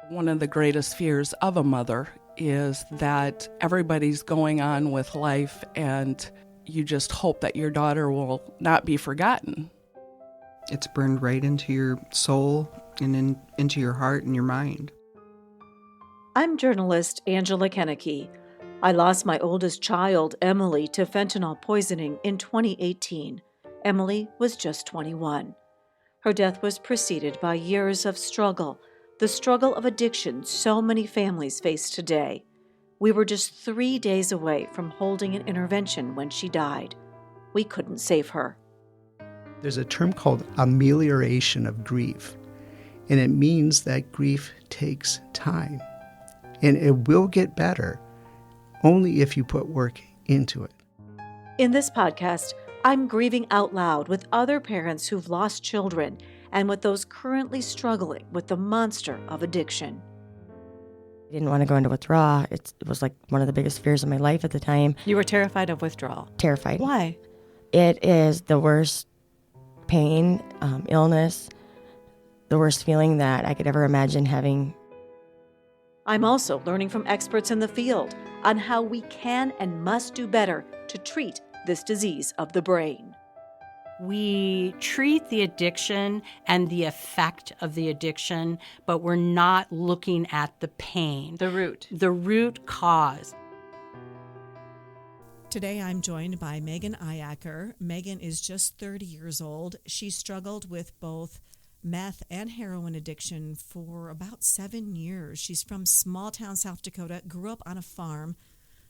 One of the greatest fears of a mother is that everybody's going on with life and you just hope that your daughter will not be forgotten. It's burned right into your soul and into your heart and your mind. I'm journalist Angela Kennecke. I lost my oldest child, Emily, to fentanyl poisoning in 2018. Emily was just 21. Her death was preceded by years of struggle, the struggle of addiction so many families face today. We were just 3 days away from holding an intervention when she died. We couldn't save her. There's a term called amelioration of grief, and it means that grief takes time, and it will get better only if you put work into it. In this podcast, I'm grieving out loud with other parents who've lost children and with those currently struggling with the monster of addiction. I didn't want to go into withdrawal. It was like one of the biggest fears of my life at the time. You were terrified of withdrawal? Terrified. Why? It is the worst pain, illness, the worst feeling that I could ever imagine having. I'm also learning from experts in the field on how we can and must do better to treat this disease of the brain. We treat the addiction and the effect of the addiction, but we're not looking at the pain. The root cause. Today I'm joined by Megan Eichacker. Megan is just 30 years old. She struggled with both meth and heroin addiction for about 7 years. She's from small town South Dakota, grew up on a farm.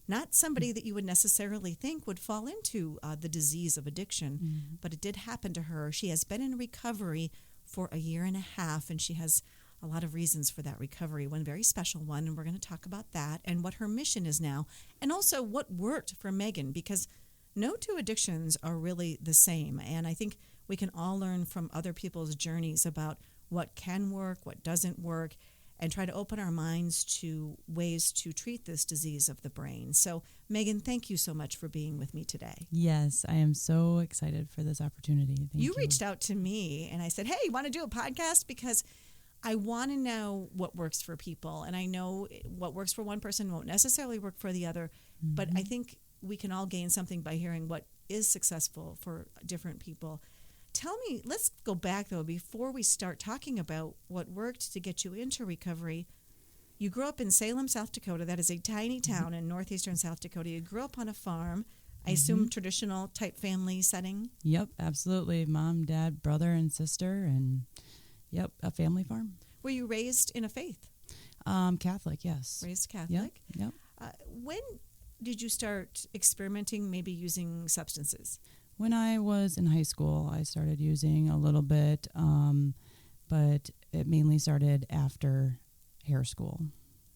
Not somebody that you would necessarily think would fall into the disease of addiction, but it did happen to her. She has been in recovery for 1.5 years, and she has a lot of reasons for that recovery, one very special one, and we're going to talk about that and what her mission is now, and also what worked for Megan, because no two addictions are really the same, and I think we can all learn from other people's journeys about what can work, what doesn't work, and try to open our minds to ways to treat this disease of the brain. So, Megan, thank you so much for being with me today. Yes, I am so excited for this opportunity. Thank you. You reached out to me, and I said, hey, you want to do a podcast? Because I want to know what works for people. And I know what works for one person won't necessarily work for the other. But I think we can all gain something by hearing what is successful for different people. Tell me, let's go back, though, before we start talking about what worked to get you into recovery. You grew up in Salem, South Dakota. That is a tiny town in northeastern South Dakota. You grew up on a farm. I assume traditional type family setting? Yep, absolutely. Mom, dad, brother, and sister, and yep, a family farm. Were you raised in a faith? Catholic, yes. Raised Catholic? Yep. When did you start experimenting, maybe using substances? When I was in high school, I started using a little bit, but it mainly started after hair school.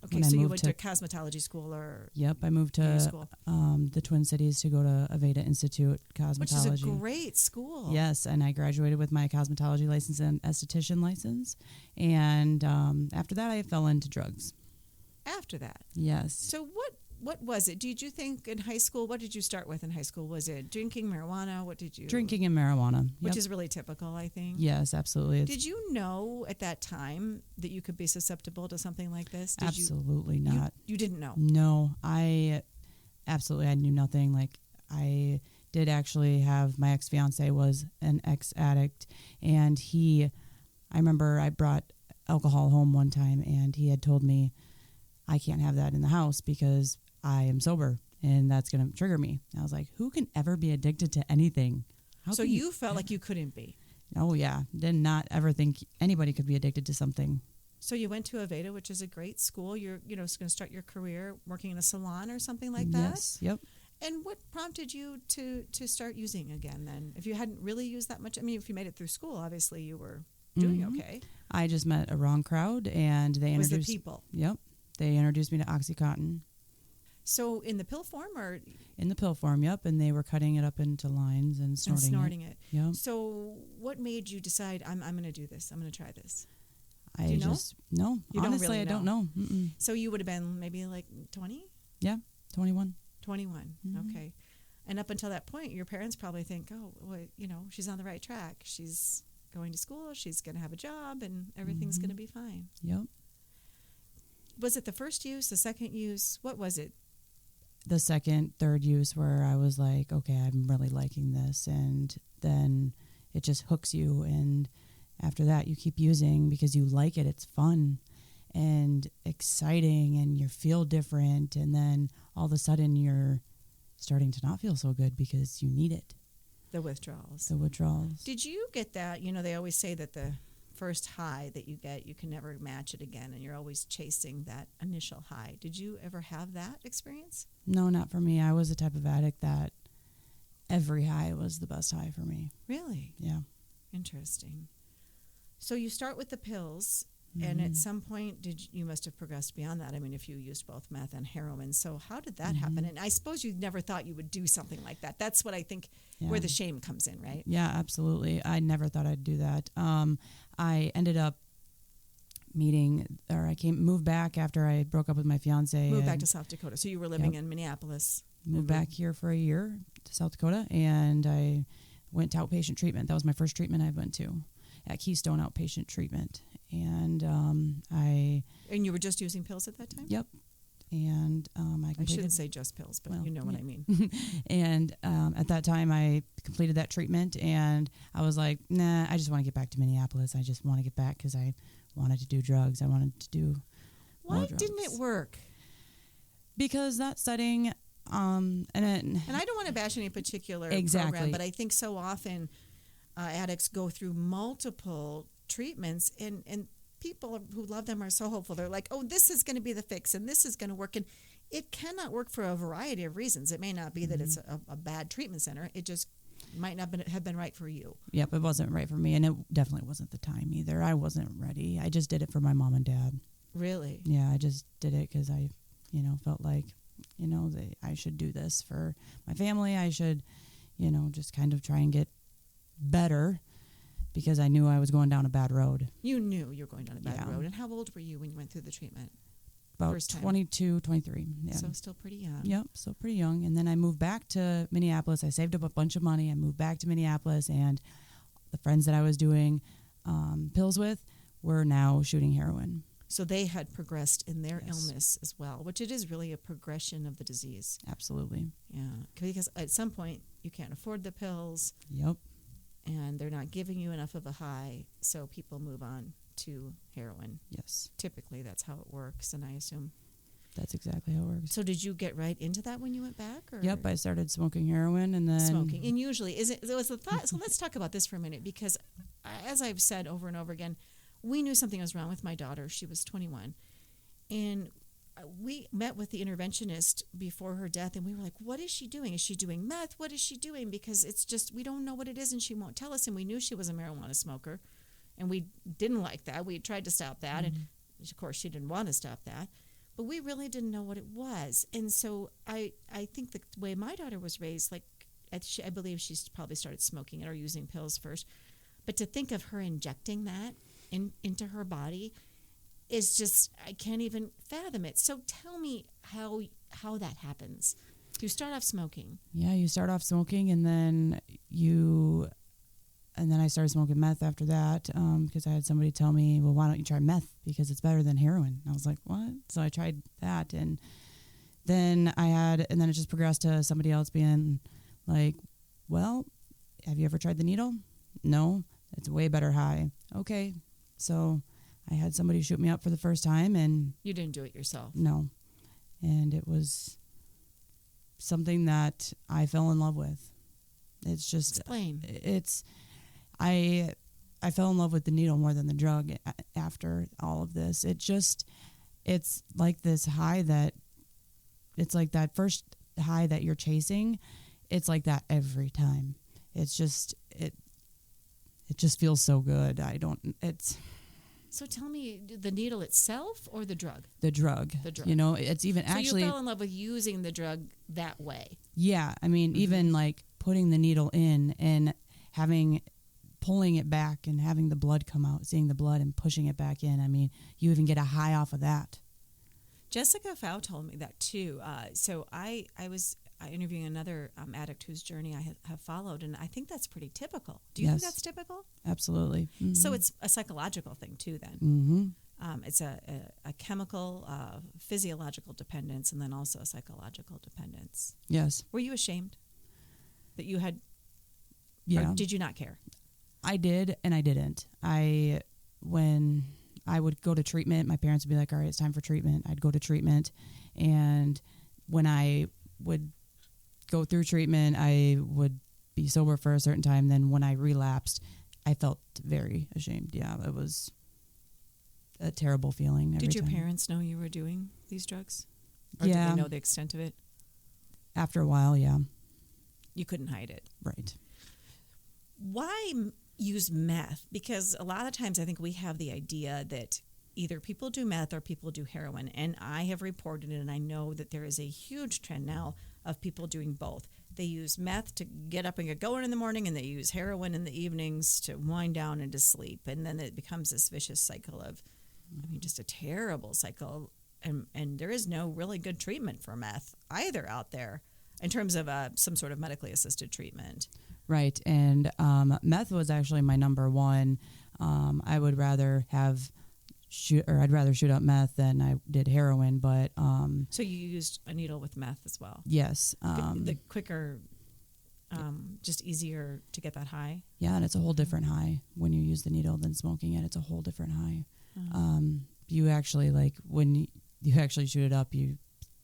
Okay, so you went to cosmetology school or? Yep, I moved to the Twin Cities to go to Aveda Institute Cosmetology. Which is a great school. Yes, and I graduated with my cosmetology license and esthetician license. And after that, I fell into drugs. After that? Yes. So what was it? Did you think in high school, what did you start with in high school? Was it drinking, marijuana? What did you? Drinking and marijuana. Which is really typical, I think. Yes, absolutely. Did you know at that time that you could be susceptible to something like this? Absolutely not. You didn't know? No, I knew nothing. Like, I did actually have, my ex-fiance was an ex-addict, and I remember I brought alcohol home one time, and he had told me, I can't have that in the house because I am sober and that's going to trigger me. And I was like, who can ever be addicted to anything? So you felt like you couldn't be? Oh, yeah. Did not ever think anybody could be addicted to something. So you went to Aveda, which is a great school. You're going to start your career working in a salon or something like that? Yes, yep. And what prompted you to start using again then? If you hadn't really used that much, I mean, if you made it through school, obviously you were doing okay. I just met a wrong crowd and they introduced... Was the people? Yep. They introduced me to OxyContin. So in the pill form or? In the pill form, yep. And they were cutting it up into lines and snorting it. Yep. So what made you decide, I'm going to do this, I'm going to try this? No. You honestly, don't really I don't know. Mm-mm. So you would have been maybe like 20? Yeah, 21. 21, okay. And up until that point, your parents probably think, oh, well, she's on the right track. She's going to school, she's going to have a job, and everything's going to be fine. Yep. was it the first use, the second use? What was it? The second, third use where I was like, okay, I'm really liking this. And then it just hooks you. And after that, you keep using because you like it. It's fun and exciting and you feel different. And then all of a sudden you're starting to not feel so good because you need it. The withdrawals. The withdrawals. Did you get that? You know, they always say that the first high that you get, you can never match it again, and you're always chasing that initial high. Did you ever have that experience? No, not for me. I was the type of addict that every high was the best high for me. Really? Yeah. Interesting. So you start with the pills, and at some point, you must have progressed beyond that. I mean, if you used both meth and heroin. So how did that happen? And I suppose you never thought you would do something like that. That's what I think where the shame comes in, right? Yeah, absolutely. I never thought I'd do that. I ended up moved back after I broke up with my fiance. Moved back to South Dakota. So you were living in Minneapolis. Moved back here for a year to South Dakota, and I went to outpatient treatment. That was my first treatment I went to at Keystone Outpatient Treatment. And And you were just using pills at that time? Yep. And I shouldn't say just pills, but you know what I mean. And at that time, I completed that treatment, and I was like, nah, I just want to get back to Minneapolis. I just want to get back because I wanted to do drugs. I wanted to do Why didn't it work? Because that setting, and I don't want to bash any particular program, but I think so often addicts go through multiple treatments, and people who love them are so hopeful. They're like, oh, this is going to be the fix, and this is going to work. And it cannot work for a variety of reasons. It may not be that it's a bad treatment center. It just might not have been right for you. Yep, it wasn't right for me, and it definitely wasn't the time either. I wasn't ready. I just did it for my mom and dad. Really? Yeah, I just did it because I, felt like, I should do this for my family. I should, just kind of try and get better because I knew I was going down a bad road. You knew you were going down a bad road. And how old were you when you went through the treatment? About 22, 23. Yeah. So still pretty young. Yep, still pretty young. And then I moved back to Minneapolis. I saved up a bunch of money. I moved back to Minneapolis, and the friends that I was doing pills with were now shooting heroin. So they had progressed in their illness as well, which it is really a progression of the disease. Absolutely. Yeah, because at some point you can't afford the pills. Yep. And they're not giving you enough of a high, so people move on to heroin. Yes. Typically, that's how it works, and I assume. That's exactly how it works. So did you get right into that when you went back? Or? Yep, I started smoking heroin and then... Smoking. And usually, so let's talk about this for a minute, because as I've said over and over again, we knew something was wrong with my daughter. She was 21. And we met with the interventionist before her death, and we were like, what is she doing? Is she doing meth? What is she doing? Because it's just, we don't know what it is, and she won't tell us. And we knew she was a marijuana smoker, and we didn't like that. We tried to stop that, and of course she didn't want to stop that. But we really didn't know what it was. And so I think the way my daughter was raised, like I believe she probably started smoking it or using pills first. But to think of her injecting that into her body is just, I can't even fathom it. So tell me how that happens. You start off smoking. Yeah, you start off smoking, and then I started smoking meth after that because I had somebody tell me, well, why don't you try meth because it's better than heroin? And I was like, what? So I tried that, and then it just progressed to somebody else being like, well, have you ever tried the needle? No, it's a way better high. Okay, so I had somebody shoot me up for the first time, and... You didn't do it yourself? No. And it was something that I fell in love with. It's just... Explain. I fell in love with the needle more than the drug after all of this. It's like this high that... It's like that first high that you're chasing. It's like that every time. It's just... It just feels so good. So tell me, the needle itself or the drug? The drug. It's even so actually... So you fell in love with using the drug that way? Yeah. I mean, even like putting the needle in and pulling it back and having the blood come out, seeing the blood and pushing it back in. I mean, you even get a high off of that. Jessica Pfau told me that too. So I was interviewing another addict whose journey I have followed, and I think that's pretty typical. Do you think that's typical? Absolutely. Mm-hmm. So it's a psychological thing too then. Mm-hmm. It's a chemical, physiological dependence, and then also a psychological dependence. Yes. Were you ashamed that you had? Yeah. Or did you not care? I did, and I didn't. When I would go to treatment, my parents would be like, all right, it's time for treatment. I'd go to treatment. And when I would go through treatment, I would be sober for a certain time. Then when I relapsed, I felt very ashamed. Yeah, it was a terrible feeling every Did your time. parents know you were doing these drugs? Or Yeah. did they know the extent of it? After a while, yeah. You couldn't hide it. Right. Why use meth? Because a lot of times I think we have the idea that either people do meth or people do heroin. And I have reported it, and I know that there is a huge trend now of people doing both. They use meth to get up and get going in the morning, and they use heroin in the evenings to wind down and to sleep. And then it becomes this vicious cycle of, just a terrible cycle. And there is no really good treatment for meth either out there in terms of some sort of medically assisted treatment. Right. And meth was actually my number one. I would rather I'd rather shoot up meth than I did heroin, but so you used a needle with meth as well. Yes. The quicker, just easier to get that high. Yeah, and it's a whole different high when you use the needle than smoking it. It's a whole different high. You actually, when you actually shoot it up, you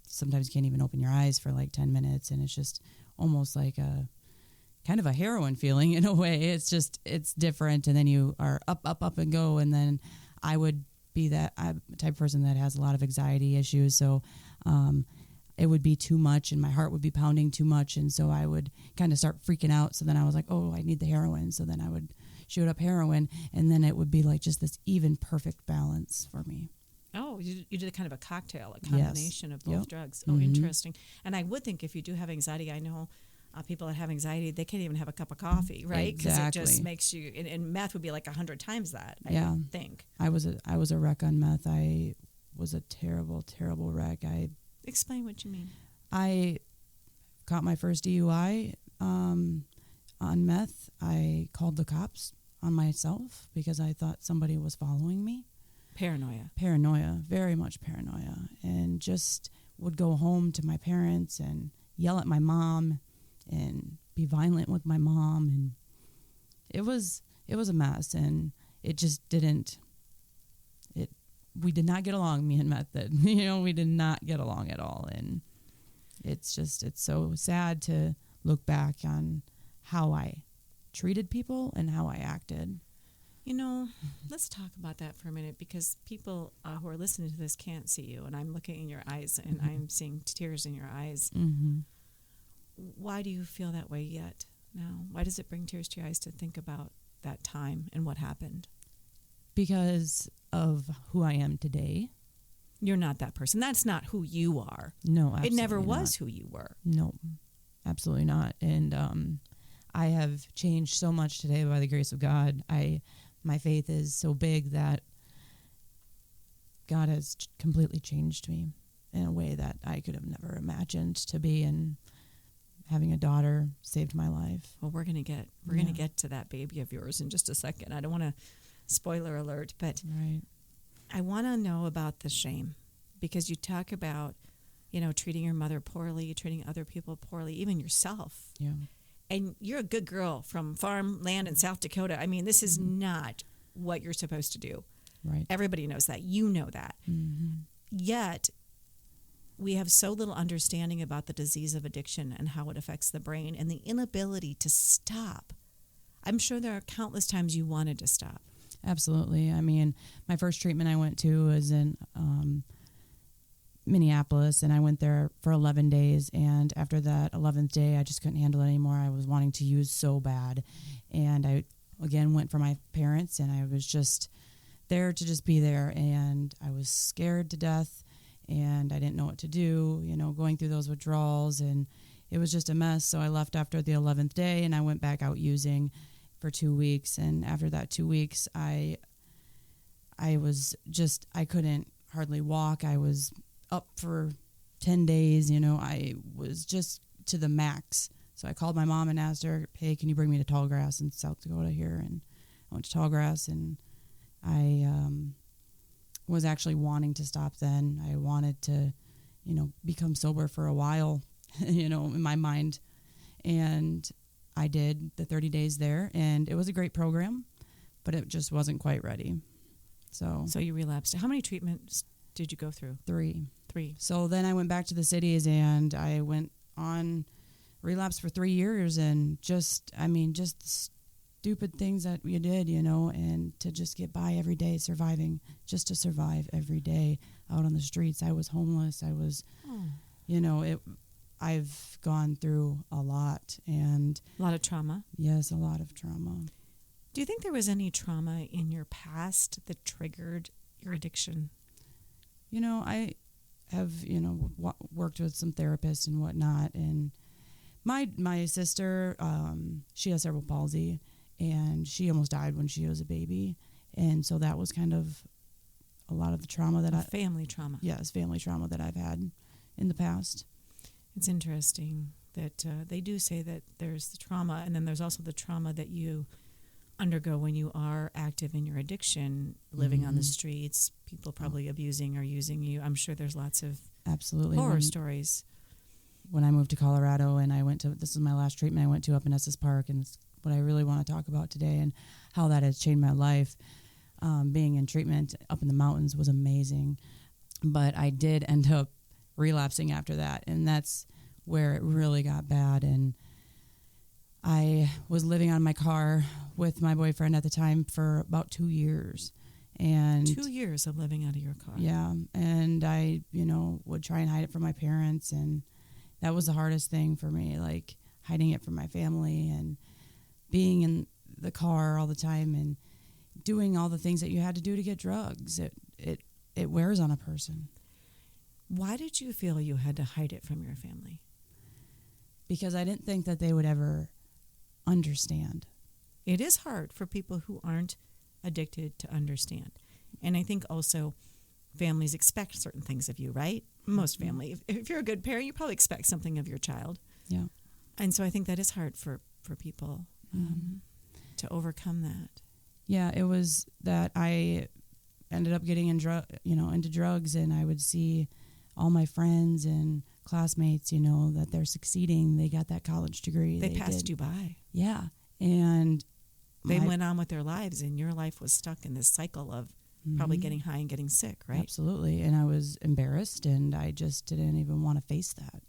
sometimes can't even open your eyes for 10 minutes, and it's just almost like a kind of a heroin feeling in a way. It's different, and then you are up and go, and then I'm a type of person that has a lot of anxiety issues, so it would be too much, and my heart would be pounding too much, and so I would kind of start freaking out. So then I was like, oh, I need the heroin. So then I would shoot up heroin, and then it would be just this even perfect balance for me. Oh, you did kind of a cocktail, a combination of both drugs. Oh, Mm-hmm. Interesting. And I would think if you do have anxiety, I know people that have anxiety, they can't even have a cup of coffee, right? Because it just makes you, and meth would be 100 times that, I would think. I was a wreck on meth. I was a terrible, terrible wreck. Explain what you mean. I caught my first DUI on meth. I called the cops on myself because I thought somebody was following me. Paranoia, very much paranoia, and just would go home to my parents and yell at my mom and be violent with my mom, and it was a mess, and it just we did not get along, me and Method. We did not get along at all, and it's so sad to look back on how I treated people and how I acted. Let's talk about that for a minute, because people who are listening to this can't see you, and I'm looking in your eyes, and I'm seeing tears in your eyes. Mm-hmm. Why do you feel that way yet now? Why does it bring tears to your eyes to think about that time and what happened? Because of who I am today. You're not that person. That's not who you are. No, absolutely it never not. was who you were. No, absolutely not. And I have changed so much today by the grace of God. My faith is so big that God has completely changed me in a way that I could have never imagined to be, and having a daughter saved my life. Well, we're gonna get to that baby of yours in just a second. I don't want to spoiler alert, but right. I want to know about the shame, because you talk about, treating your mother poorly, treating other people poorly, even yourself. Yeah. And you're a good girl from farmland in South Dakota. This is not what you're supposed to do. Right. Everybody knows that. You know that. Mm-hmm. Yet, we have so little understanding about the disease of addiction and how it affects the brain and the inability to stop. I'm sure there are countless times you wanted to stop. Absolutely. My first treatment I went to was in Minneapolis, and I went there for 11 days. And after that 11th day, I just couldn't handle it anymore. I was wanting to use so bad. And I, again, went for my parents, and I was just there to just be there. And I was scared to death, and I didn't know what to do, going through those withdrawals. And it was just a mess. So I left after the 11th day, and I went back out using for 2 weeks. And after that 2 weeks, I couldn't hardly walk. I was up for 10 days, I was just to the max. So I called my mom and asked her, hey, can you bring me to Tallgrass in South Dakota here? And I went to Tallgrass, and I was actually wanting to stop then. I wanted to, become sober for a while, in my mind. And I did the 30 days there, and it was a great program, but it just wasn't quite ready. So you relapsed. How many treatments did you go through? 3. 3. So then I went back to the cities, and I went on relapse for 3 years, and just the stupid things that we did, and to just get by every day, surviving, just to survive every day out on the streets. I was homeless. I was, I've gone through a lot, and a lot of trauma. Yes, a lot of trauma. Do you think there was any trauma in your past that triggered your addiction? I have, worked with some therapists and whatnot, and my sister, she has cerebral palsy, and she almost died when she was a baby, and so that was kind of a lot of the trauma that family trauma. Yes, family trauma that I've had in the past. It's interesting that they do say that there's the trauma, and then there's also the trauma that you undergo when you are active in your addiction, living on the streets, people probably abusing or using you. I'm sure there's lots of absolutely horror stories. When I moved to Colorado and I went to, this is my last treatment, I went to up in Estes Park, and it's what I really want to talk about today and how that has changed my life. Being in treatment up in the mountains was amazing, but I did end up relapsing after that, and that's where it really got bad. And I was living on my car with my boyfriend at the time for about 2 years. And 2 years of living out of your car. Yeah, and I, would try and hide it from my parents, and that was the hardest thing for me, like hiding it from my family and being in the car all the time and doing all the things that you had to do to get drugs. It wears on a person. Why did you feel you had to hide it from your family? Because I didn't think that they would ever understand. It is hard for people who aren't addicted to understand. And I think also families expect certain things of you, right? Most family. If you're a good parent, you probably expect something of your child. Yeah. And so I think that is hard for people to overcome that. Yeah, it was that I ended up getting into drugs, and I would see all my friends and classmates, that they're succeeding. They got that college degree. They passed you by. Yeah. And they went on with their lives, and your life was stuck in this cycle of probably getting high and getting sick, right? Absolutely. And I was embarrassed, and I just didn't even want to face that,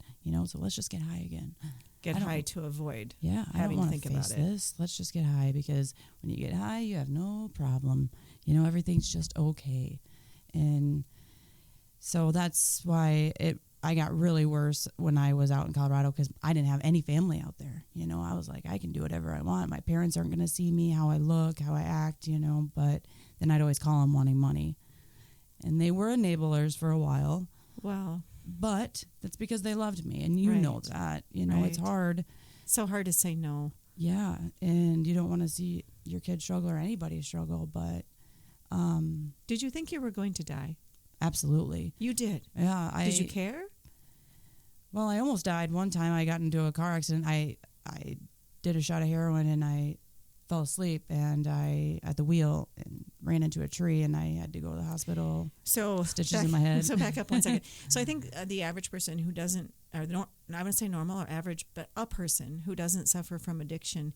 so let's just get high again. Get high to avoid having to think about this. Let's just get high, because when you get high, you have no problem. Everything's just okay. And so that's why I got really worse when I was out in Colorado, because I didn't have any family out there. I was like, I can do whatever I want. My parents aren't going to see me, how I look, how I act, but then I'd always call them wanting money. And they were enablers for a while. Wow. But that's because they loved me, and know that. It's hard. So hard to say no. Yeah, and you don't want to see your kid struggle or anybody struggle, but... Did you think you were going to die? Absolutely. You did? Yeah. Did you care? Well, I almost died. One time I got into a car accident. I did a shot of heroin, and I fell asleep, and I at the wheel and ran into a tree, and I had to go to the hospital. So stitches in my head. So back up one second. So I think the average person who doesn't, I wouldn't say normal or average, but a person who doesn't suffer from addiction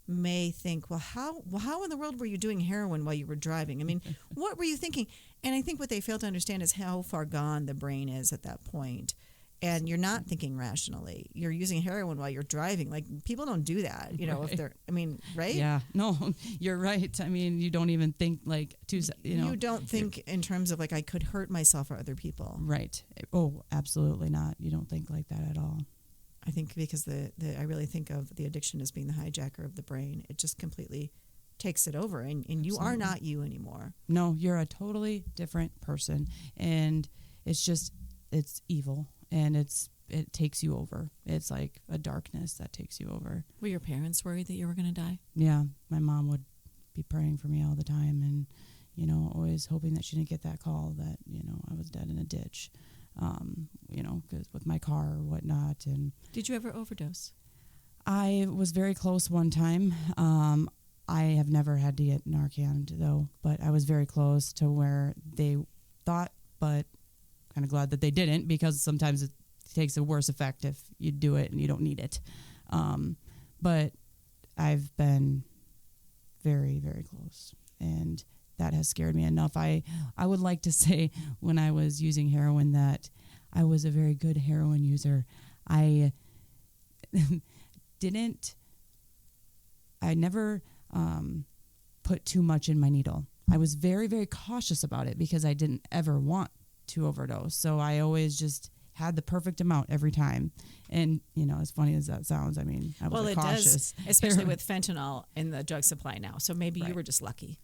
may think, well, how in the world were you doing heroin while you were driving? I mean, what were you thinking? And I think what they fail to understand is how far gone the brain is at that point. And you're not thinking rationally. You're using heroin while you're driving. Like, people don't do that, if they're, right? Yeah, no, you're right. I mean, you don't even think You don't think in terms of like, I could hurt myself or other people. Right. Oh, absolutely not. You don't think like that at all. I think because I really think of the addiction as being the hijacker of the brain. It just completely takes it over, and you are not you anymore. No, you're a totally different person, and it's evil. And it takes you over. It's like a darkness that takes you over. Were your parents worried that you were going to die? Yeah. My mom would be praying for me all the time, and, always hoping that she didn't get that call that, I was dead in a ditch, because with my car or whatnot. And did you ever overdose? I was very close one time. I have never had to get Narcan, though, but I was very close to where they thought, but kind of glad that they didn't, because sometimes it takes a worse effect if you do it and you don't need it. But I've been very, very close, and that has scared me enough. I would like to say when I was using heroin that I was a very good heroin user. I never put too much in my needle. I was very, very cautious about it because I didn't ever want to overdose. So I always just had the perfect amount every time. And, as funny as that sounds, I mean, I was cautious. Does, especially with fentanyl in the drug supply now. So maybe you were just lucky.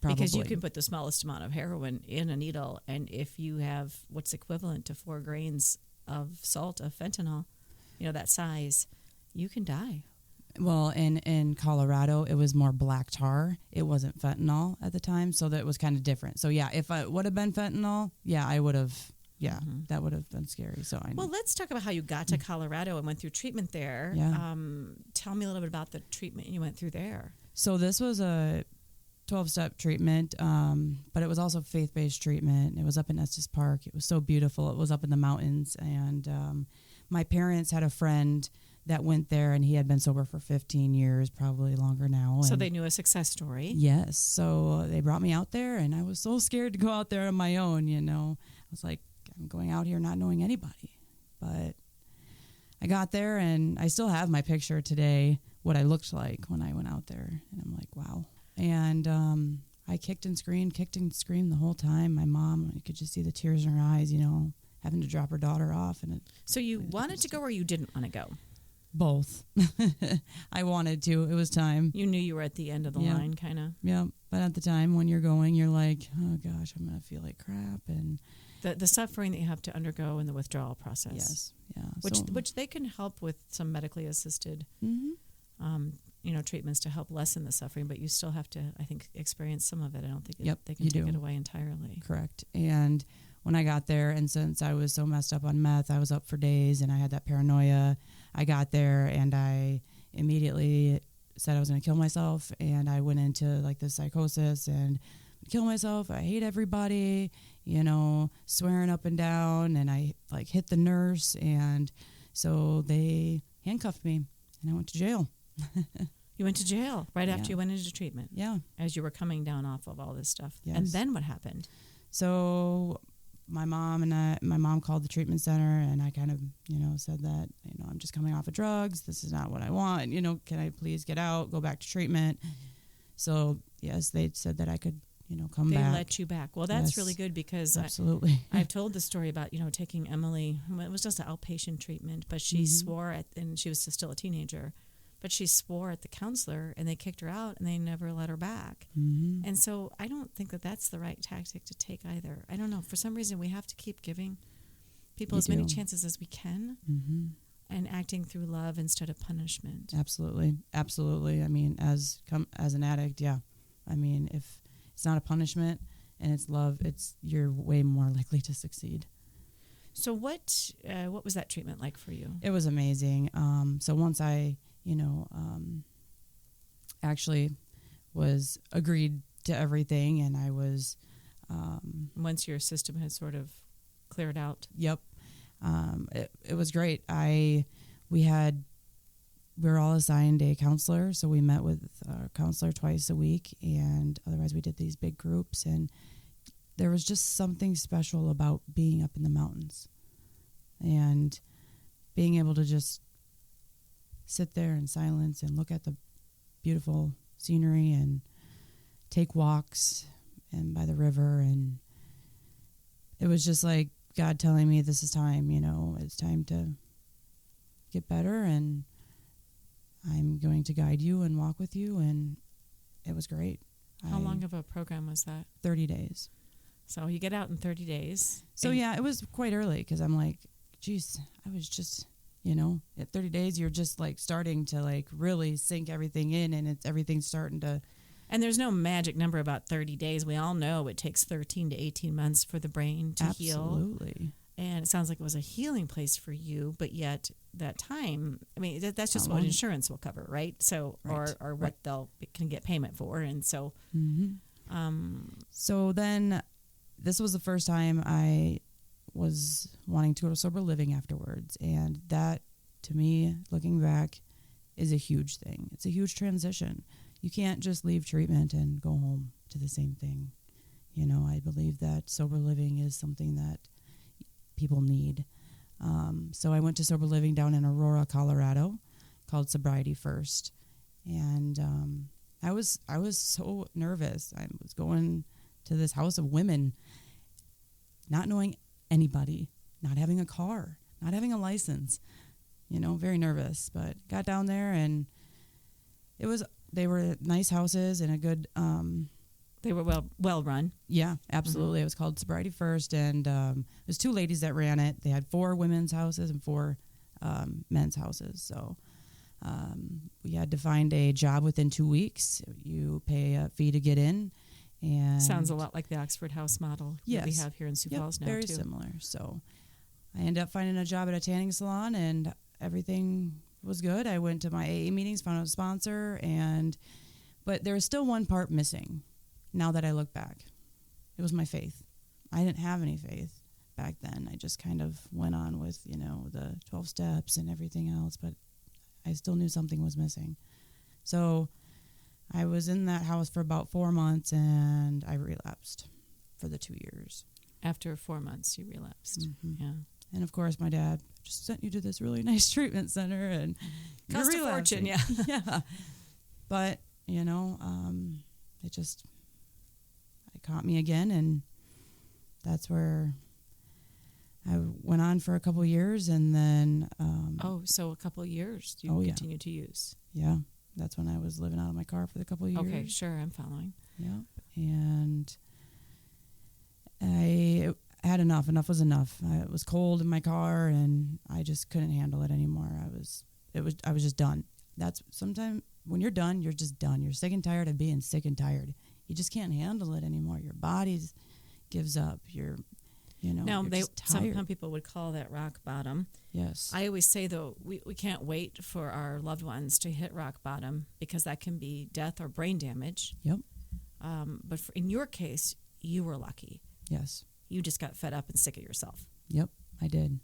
Probably. Because you can put the smallest amount of heroin in a needle, and if you have what's equivalent to 4 grains of salt of fentanyl, that size, you can die. Well, in Colorado, it was more black tar. It wasn't fentanyl at the time, so that was kind of different. So, yeah, if it would have been fentanyl, I would have, that would have been scary. So I know. Well, let's talk about how you got to Colorado and went through treatment there. Yeah. Tell me a little bit about the treatment you went through there. So this was a 12-step treatment, but it was also faith-based treatment. It was up in Estes Park. It was so beautiful. It was up in the mountains, and my parents had a friend that went there, and he had been sober for 15 years, probably longer now. So they knew a success story. Yes. So they brought me out there, and I was so scared to go out there on my own, I was like, I'm going out here not knowing anybody. But I got there, and I still have my picture today, what I looked like when I went out there. And I'm like, wow. And I kicked and screamed the whole time. My mom, you could just see the tears in her eyes, having to drop her daughter off. And so you wanted to go, or you didn't want to go? Both. I wanted to. It was time. You knew you were at the end of the line, kind of. Yeah. But at the time when you're going, you're like, oh, gosh, I'm going to feel like crap. And the suffering that you have to undergo in the withdrawal process. Yes. Yeah. Which they can help with some medically assisted treatments to help lessen the suffering, but you still have to, I think, experience some of it. I don't think they can take it away entirely. Correct. And when I got there, and since I was so messed up on meth, I was up for days, and I had that paranoia. I got there, and I immediately said I was going to kill myself, and I went into like this psychosis and kill myself. I hate everybody, swearing up and down, and I like hit the nurse, and so they handcuffed me, and I went to jail. You went to jail right after you went into treatment. Yeah. As you were coming down off of all this stuff. Yes. And then what happened? So my mom called the treatment center, and I kind of, said that, I'm just coming off of drugs. This is not what I want. Can I please get out, go back to treatment? So yes, they said that I could, come back. They let you back. Well, that's really good, because absolutely. I've told the story about, taking Emily. It was just an outpatient treatment, but she swore and she was still a teenager, but she swore at the counselor, and they kicked her out, and they never let her back. Mm-hmm. And so I don't think that that's the right tactic to take either. I don't know. For some reason, we have to keep giving people as many chances as we can, and acting through love instead of punishment. Absolutely. Absolutely. I mean, as an addict, yeah. I mean, if it's not a punishment and it's love, you're way more likely to succeed. So what was that treatment like for you? It was amazing. So once I actually was agreed to everything, and I was once your system had sort of cleared out. Yep. It was great. We were all assigned a counselor, so we met with a counselor twice a week, and otherwise we did these big groups, and there was just something special about being up in the mountains and being able to just sit there in silence and look at the beautiful scenery and take walks and by the river. And it was just like God telling me, this is time, it's time to get better, and I'm going to guide you and walk with you. And it was great. How long of a program was that? 30 days. So you get out in 30 days. So yeah, it was quite early, because I'm like, geez, I was just, at 30 days, you're just like starting to like really sink everything in, and everything's starting to. And there's no magic number about 30 days. We all know it takes 13 to 18 months for the brain to heal. Absolutely. And it sounds like it was a healing place for you, but yet that time, I mean, that's just what insurance will cover, right? So, right. or what they'll can get payment for. And so, so then this was the first time I was wanting to go to sober living afterwards. And that, to me, looking back, is a huge thing. It's a huge transition. You can't just leave treatment and go home to the same thing. You know, I believe that sober living is something that people need. So I went to sober living down in Aurora, Colorado, called Sobriety First. And I was so nervous. I was going to this house of women, not knowing anybody, not having a car, not having a license, you know, very nervous. But got down there, and they were nice houses and a good... They were well run. Yeah, absolutely. Mm-hmm. It was called Sobriety First, and it was 2 ladies that ran it. They had 4 women's houses and 4 men's houses. So we had to find a job within 2 weeks. You pay a fee to get in. And sounds a lot like the Oxford House model that we have here in Sioux Falls now, very too. similar. So I ended up finding a job at a tanning salon, and everything was good. I went to my AA meetings, found a sponsor, but there was still one part missing. Now that I look back, it was my faith. I didn't have any faith back then. I just kind of went on with, you know, the 12 steps and everything else, but I still knew something was missing. So I was in that house for about 4 months, and I relapsed for the 2 years. After 4 months, you relapsed. Mm-hmm. Yeah. And of course, my dad just sent you to this really nice treatment center, and cost a fortune, yeah. Yeah. But, you know, it caught me again, and that's where I went on for a couple years, and then... so a couple years you continued to use. Yeah, that's when I was living out of my car for the couple of years. Okay, sure, I'm following. Yeah, and I had enough. Enough was enough. It was cold in my car, and I just couldn't handle it anymore. I was just done. That's sometimes when you're done, you're just done. You're sick and tired of being sick and tired. You just can't handle it anymore. Your body gives up. You're just tired. Some people would call that rock bottom. Yes. I always say, though, we can't wait for our loved ones to hit rock bottom, because that can be death or brain damage. Yep. But in your case, you were lucky. Yes. You just got fed up and sick of yourself. Yep, I did.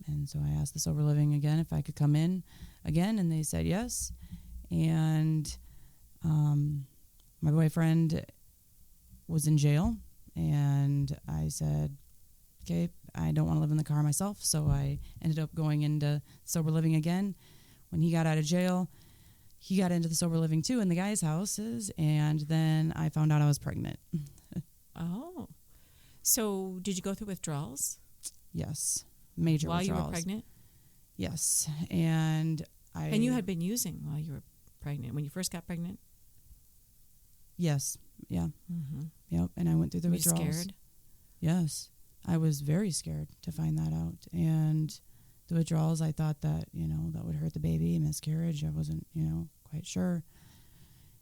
And so I asked the sober living again if I could come in again, and they said yes. And my boyfriend was in jail, and I said, okay, I don't want to live in the car myself, so I ended up going into sober living again. When he got out of jail, he got into the sober living too in the guys' houses, and then I found out I was pregnant. Oh. So did you go through withdrawals? Yes, major withdrawals. While you were pregnant? Yes, and you had been using while you were pregnant, when you first got pregnant? Yes, yeah. Mm-hmm. Yep, and I went through the withdrawals. Were you scared? Yes, I was very scared to find that out. And the withdrawals, I thought that, you know, that would hurt the baby, miscarriage. I wasn't, you know, quite sure.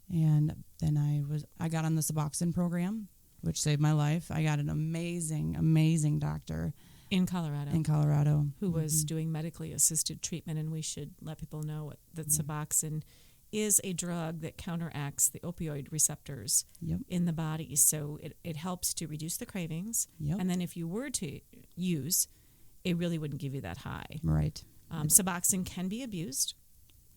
And then I got on the Suboxone program, which saved my life. I got an amazing, amazing doctor. In Colorado. Who was doing medically assisted treatment, and we should let people know that Suboxone is a drug that counteracts the opioid receptors in the body. So it helps to reduce the cravings. Yep. And then if you were to use, it really wouldn't give you that high. Right. Suboxone can be abused.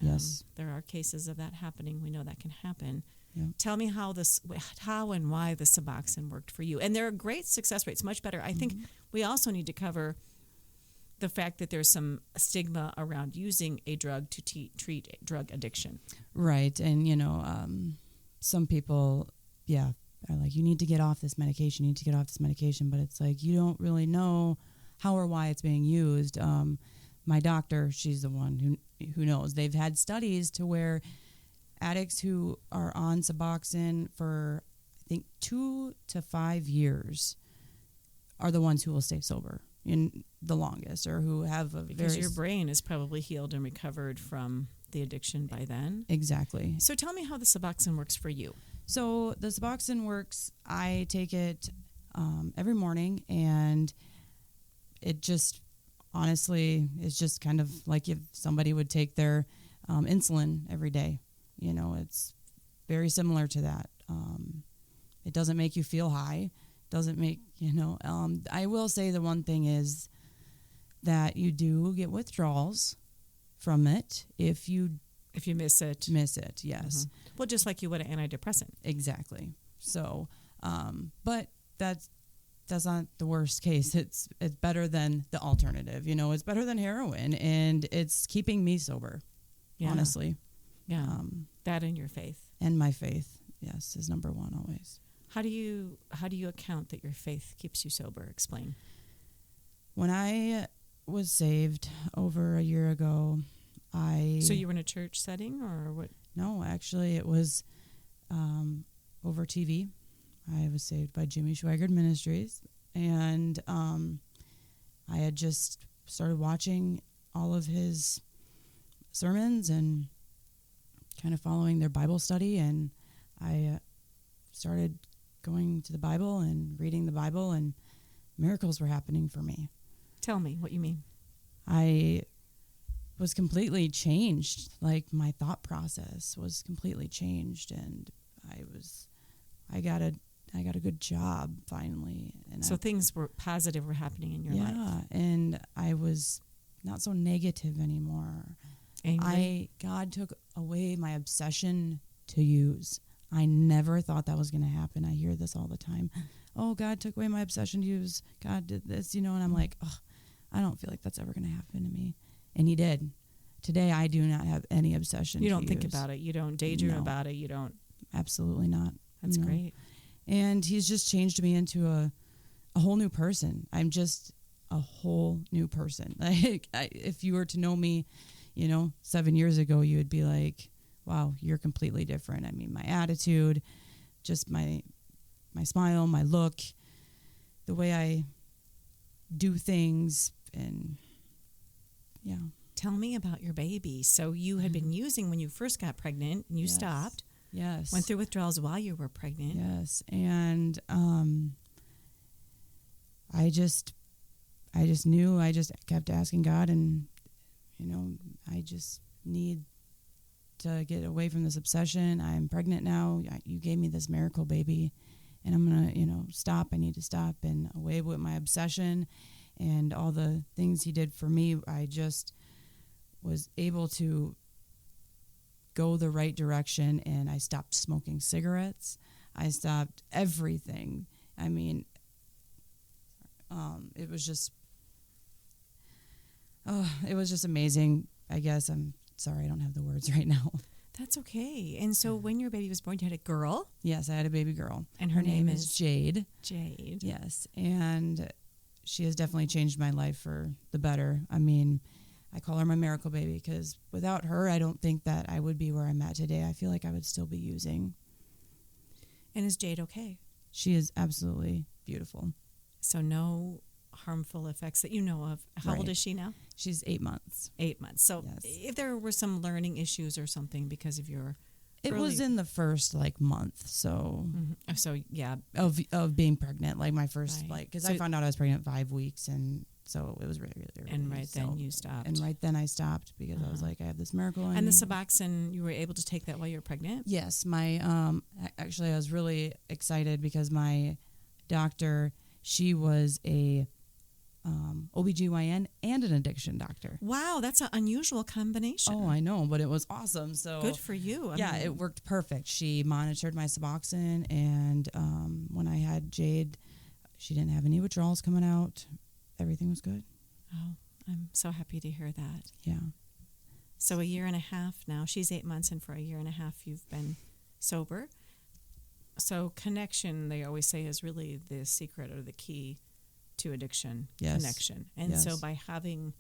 Yes. There are cases of that happening. We know that can happen. Yep. Tell me how and why the Suboxone worked for you. And there are great success rates, much better. I think we also need to cover the fact that there's some stigma around using a drug to treat drug addiction. Right. And, you know, some people, are like, you need to get off this medication, but it's like, you don't really know how or why it's being used. My doctor, she's the one who knows. They've had studies to where addicts who are on Suboxone for, I think, 2 to 5 years are the ones who will stay sober in the longest, or who have because your brain is probably healed and recovered from the addiction by then. Exactly. So tell me how the Suboxone works for you. So the Suboxone works, I take it every morning, and it just honestly is just kind of like if somebody would take their insulin every day. You know, it's very similar to that. It doesn't make you feel high, doesn't make, I will say the one thing is that you do get withdrawals from it if you miss it. Yes. Well, just like you would an antidepressant. Exactly. So, but that's not the worst case. It's better than the alternative. It's better than heroin, and it's keeping me sober. Yeah. Honestly. Yeah. That and your faith. And my faith, yes, is number one always. How do you account that your faith keeps you sober? Explain. When I was saved over a year ago, So you were in a church setting or what? No, actually it was over TV. I was saved by Jimmy Schwaggart Ministries, and I had just started watching all of his sermons and kind of following their Bible study, and I started going to the Bible and reading the Bible, and miracles were happening for me. Tell me what you mean. I was completely changed. Like, my thought process was completely changed, and I got a good job finally. And so things were positive were happening in your life. Yeah, and I was not so negative anymore. Angry? God took away my obsession to use. I never thought that was going to happen. I hear this all the time. Oh, God took away my obsession to use. God did this, and I'm like, oh, I don't feel like that's ever going to happen to me. And he did. Today, I do not have any obsession. You don't think about it. You don't daydream about it. You don't. Absolutely not. That's great. And he's just changed me into a whole new person. I'm just a whole new person. Like, if you were to know me, 7 years ago, you would be like, wow, you're completely different. I mean, my attitude, just my smile, my look, the way I do things, and yeah. Tell me about your baby. So you had been using when you first got pregnant, and you stopped. Yes. Went through withdrawals while you were pregnant. Yes. And I just knew, I just kept asking God, and I just need to get away from this obsession. I'm pregnant now. You gave me this miracle baby, and I'm going to, stop. I need to stop and away with my obsession and all the things he did for me. I just was able to go the right direction, and I stopped smoking cigarettes. I stopped everything. I mean, it was just amazing. I guess I'm sorry, I don't have the words right now. That's okay. And so when your baby was born, you had a girl? Yes, I had a baby girl. And her name is? Jade. Jade. Yes. And she has definitely changed my life for the better. I mean, I call her my miracle baby because without her, I don't think that I would be where I'm at today. I feel like I would still be using. And is Jade okay? She is absolutely beautiful. So no harmful effects that you know of. How old is she now? She's 8 months. 8 months. So if there were some learning issues or something because of your... It was in the first month, so... Mm-hmm. So yeah. Of being pregnant, my first, because I found out I was pregnant at 5 weeks, and so it was really, really early. And then you stopped. And right then I stopped because I was like, I have this miracle. And the Suboxone, you were able to take that while you were pregnant? Yes. Actually, I was really excited because my doctor, she was a OBGYN and an addiction doctor. Wow, that's an unusual combination. Oh, I know, but it was awesome. So good for you. I mean, it worked perfect. She monitored my Suboxone, and when I had Jade, she didn't have any withdrawals coming out. Everything was good. Oh, I'm so happy to hear that. Yeah. So a year and a half now. She's 8 months, and for a year and a half you've been sober. So connection, they always say, is really the secret or the key to addiction. Yes. Connection. And so by having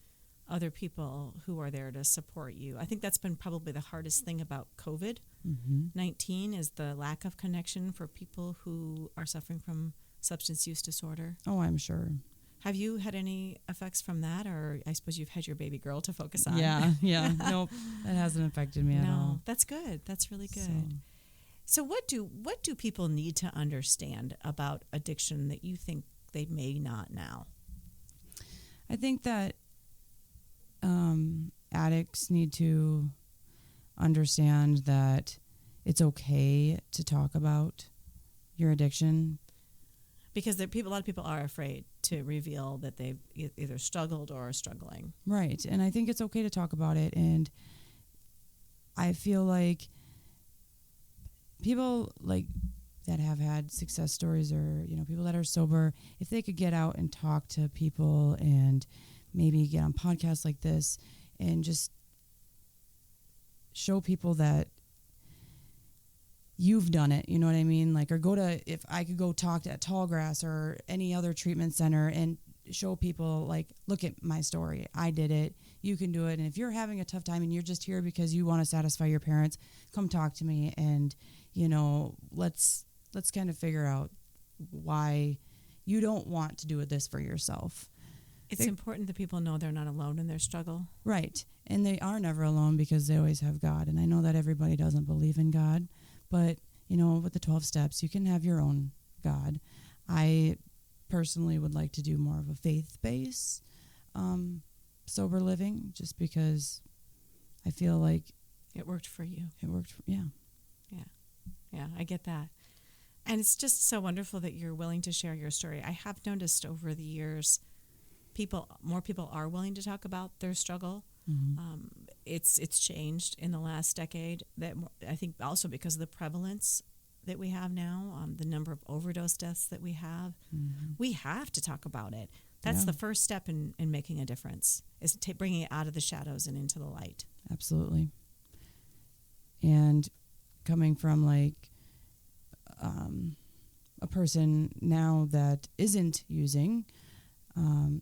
other people who are there to support you, I think that's been probably the hardest thing about COVID-19 is the lack of connection for people who are suffering from substance use disorder. Oh, I'm sure. Have you had any effects from that? Or I suppose you've had your baby girl to focus on. Yeah. Nope. That hasn't affected me at all. That's good. That's really good. So what do people need to understand about addiction that you think they may not now? I think that addicts need to understand that it's okay to talk about your addiction. Because a lot of people are afraid to reveal that they've either struggled or are struggling. Right. And I think it's okay to talk about it. And I feel like people like that have had success stories, or, you know, people that are sober, if they could get out and talk to people and maybe get on podcasts like this and just show people that you've done it, you know what I mean? Like, or if I could go talk at Tallgrass or any other treatment center and show people, like, look at my story. I did it. You can do it. And if you're having a tough time and you're just here because you want to satisfy your parents, come talk to me. And, you know, let's kind of figure out why you don't want to do this for yourself. It's important that people know they're not alone in their struggle. Right. And they are never alone because they always have God. And I know that everybody doesn't believe in God, but, you know, with the 12 steps, you can have your own God. I personally would like to do more of a faith-based sober living, just because I feel like it worked for you. Yeah. Yeah, I get that. And it's just so wonderful that you're willing to share your story. I have noticed over the years, more people are willing to talk about their struggle. Mm-hmm. It's changed in the last decade. That I think also because of the prevalence that we have now, the number of overdose deaths that we have. Mm-hmm. We have to talk about it. That's the first step in making a difference, is bringing it out of the shadows and into the light. Absolutely. And coming from like a person now that isn't using,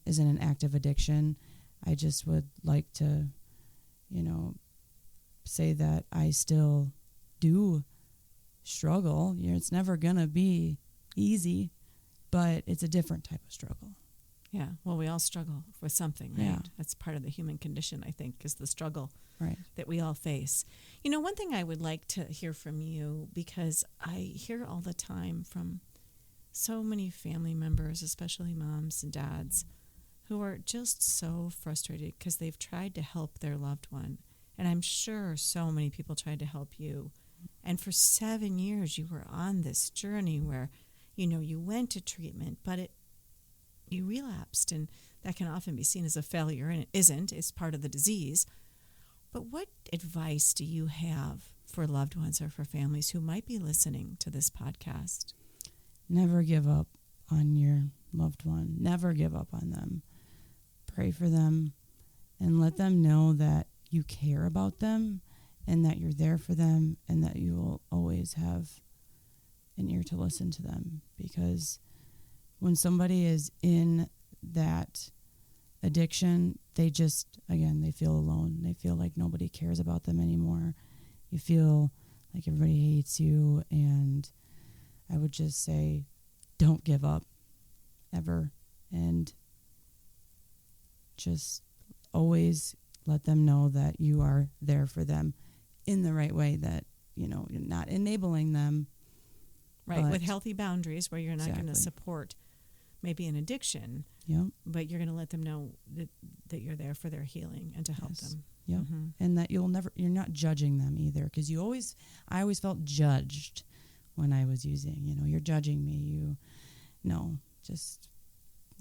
isn't an active addiction, I just would like to, you know, say that I still do struggle. You know, it's never going to be easy, but it's a different type of struggle. Yeah, well, we all struggle with something, right? Yeah. That's part of the human condition, I think, is the struggle right. that we all face. You know, one thing I would like to hear from you, because I hear all the time from so many family members, especially moms and dads, who are just so frustrated because they've tried to help their loved one. And I'm sure so many people tried to help you. And for 7 years, you were on this journey where, you know, you went to treatment, but you relapsed, and that can often be seen as a failure, and it isn't. It's part of the disease. But what advice do you have for loved ones or for families who might be listening to this podcast? Never give up on your loved one. Never give up on them. Pray for them and let them know that you care about them and that you're there for them and that you will always have an ear to listen to them. Because when somebody is in that addiction, they feel alone. They feel like nobody cares about them anymore. You feel like everybody hates you. And I would just say, don't give up ever. And just always let them know that you are there for them in the right way, that, you know, you're not enabling them. Right, with healthy boundaries where you're not going to support maybe an addiction, but you're going to let them know that you're there for their healing and to help them. Yep. Mm-hmm. And that you're not judging them either, because I always felt judged when I was using. You know, you're judging me. Just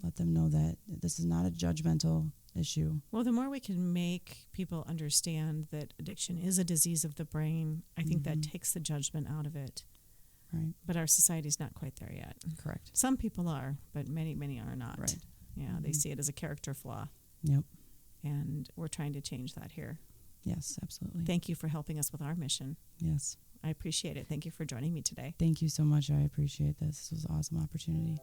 let them know that this is not a judgmental issue. Well, the more we can make people understand that addiction is a disease of the brain, I think that takes the judgment out of it. Right. But our society's not quite there yet. Correct. Some people are, but many, many are not. Right. Yeah, they see it as a character flaw. Yep. And we're trying to change that here. Yes, absolutely. Thank you for helping us with our mission. Yes. I appreciate it. Thank you for joining me today. Thank you so much. I appreciate this. This was an awesome opportunity.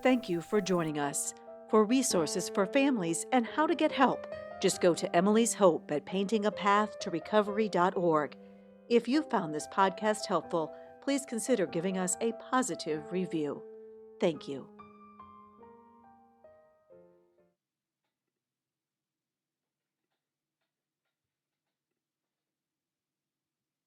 Thank you for joining us. For resources for families and how to get help, just go to Emily's Hope at paintingapathttorecovery.org. If you found this podcast helpful, please consider giving us a positive review. Thank you.